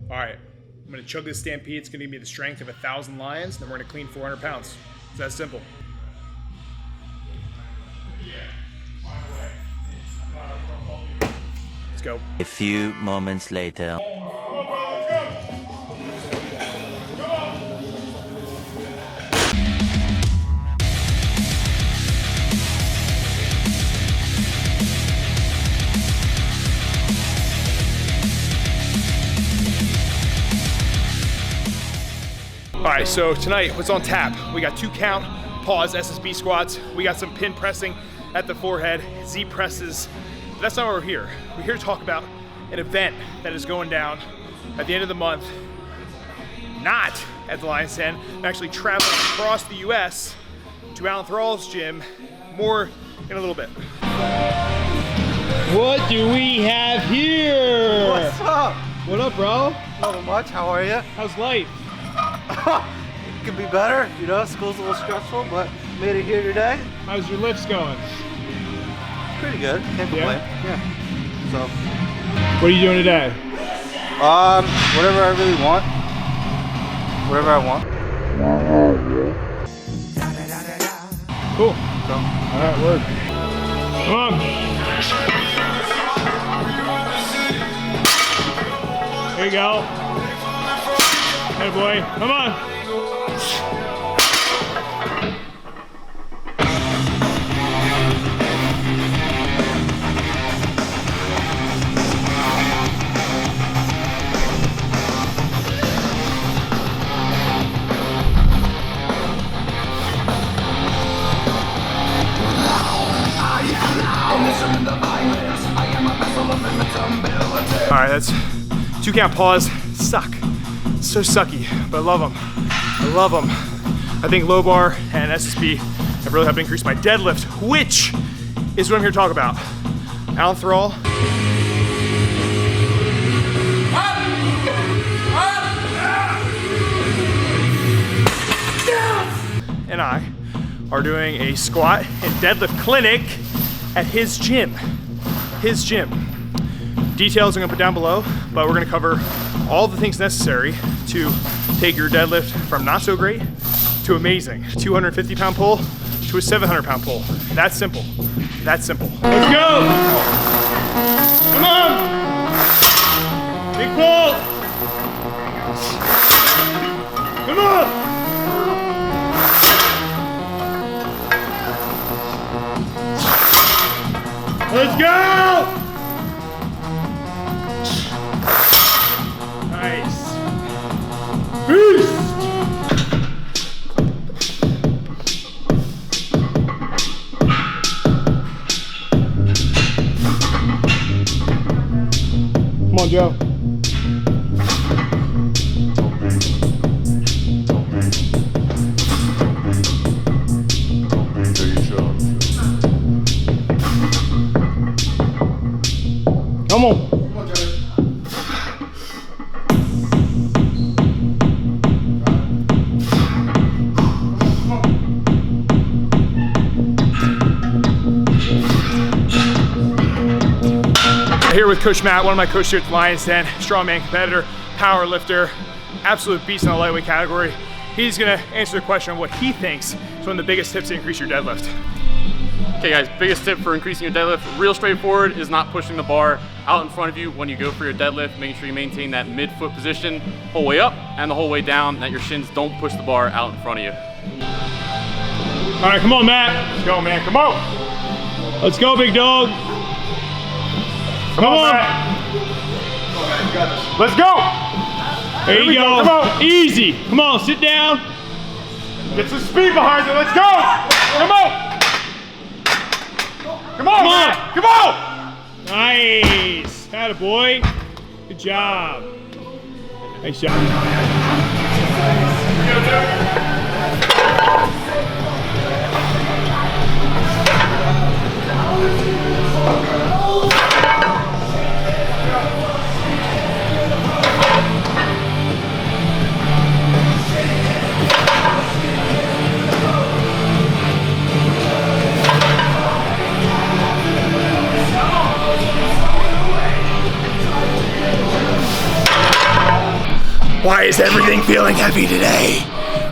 All right, I'm gonna chug this stampede. It's gonna give me the strength of 1,000 lions, then we're gonna clean 400 pounds. It's that simple. Let's go. A few moments later. All right, so tonight, what's on tap? We got 2 count, pause, SSB squats. We got some pin pressing at the forehead, Z presses. But that's not why we're here. We're here to talk about an event that is going down at the end of the month, not at the Lions Den. I'm actually traveling across the US to Alan Thrall's gym. More in a little bit. What do we have here? What's up? What up, bro? Not much. How are you? How's life? It could be better. You know, school's a little stressful, but made it here today. How's your lifts going? Pretty good. Can't complain. Yeah. So, What are you doing today? whatever I really want. Whatever I want. Cool. All right, word. Come on. Here you go. Hey, boy. Come on. All right, that's 2 count pause. Suck. So sucky, but I love them. I love them. I think low bar and SSB have really helped increase my deadlift, which is what I'm here to talk about. Alan Thrall. And I are doing a squat and deadlift clinic at his gym. His gym. Details I'm gonna put down below, but we're gonna cover all the things necessary to take your deadlift from not so great to amazing. 250-pound pull to a 700-pound pull. That's simple. That's simple. Let's go. Come on. Big pull. Come on. Let's go. Nice. Beast. Come on, Joe. Come on. Here with Coach Matt, one of my coaches here at the Lions Den, strongman competitor, power lifter, absolute beast in the lightweight category. He's gonna answer the question on what he thinks is one of the biggest tips to increase your deadlift. Okay guys, biggest tip for increasing your deadlift, real straightforward, is not pushing the bar out in front of you when you go for your deadlift. Making sure you maintain that mid-foot position whole way up and the whole way down, that your shins don't push the bar out in front of you. All right, come on, Matt. Let's go, man, come on. Let's go, big dog. Come on. Matt. You got this. Let's go. There you go. Come on. Easy. Come on, sit down. Get some speed behind it, let's go. Come on. Come on, Matt. Come on. Nice. Attaboy. Good job. Nice job. Why is everything feeling heavy today?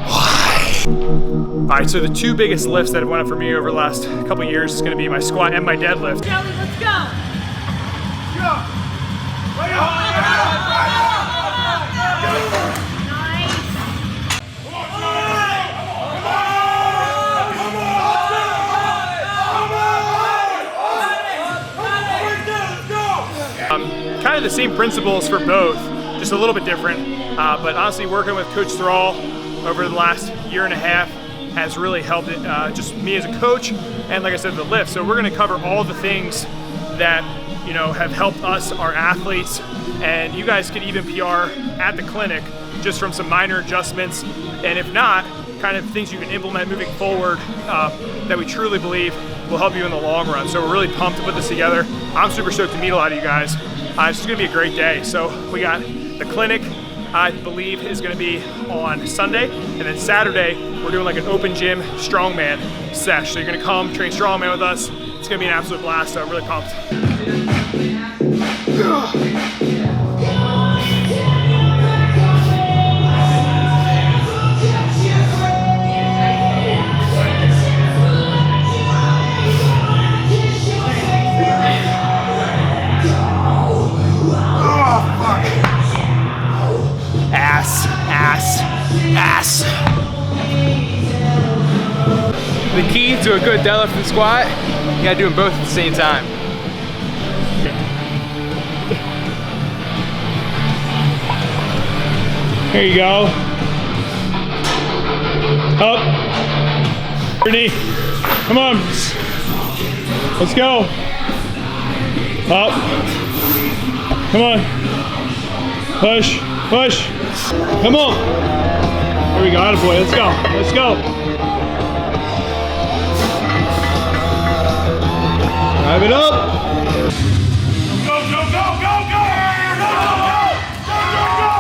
Why? All right, so the two biggest lifts that have went up for me over the last couple years is gonna be my squat and my deadlift. Joey, let's go. Kind of the same principles for both, just a little bit different. But honestly, working with Coach Thrall over the last year and a half has really helped it, just me as a coach, and like I said, the lift. So we're gonna cover all the things that have helped us, our athletes, and you guys could even PR at the clinic just from some minor adjustments, and if not, kind of things you can implement moving forward that we truly believe will help you in the long run. So we're really pumped to put this together. I'm super stoked to meet a lot of you guys. It's just gonna be a great day. So we got the clinic, I believe, is gonna be on Sunday, and then Saturday, we're doing like an open gym strongman sesh. So you're gonna come train strongman with us. It's gonna be an absolute blast, so I'm really pumped. Ass. The key to a good deadlift and squat, you gotta do them both at the same time. Here you go. Up. Knee. Come on. Let's go. Up. Come on. Push. Push. Come on. Here we go. Attaboy. Let's go. Let's go. Drive it up. Go, go, go, go, go! Go, go, go!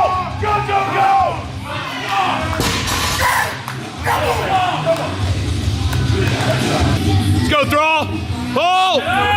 Go, go, go! Let's go, Thrall! Pull!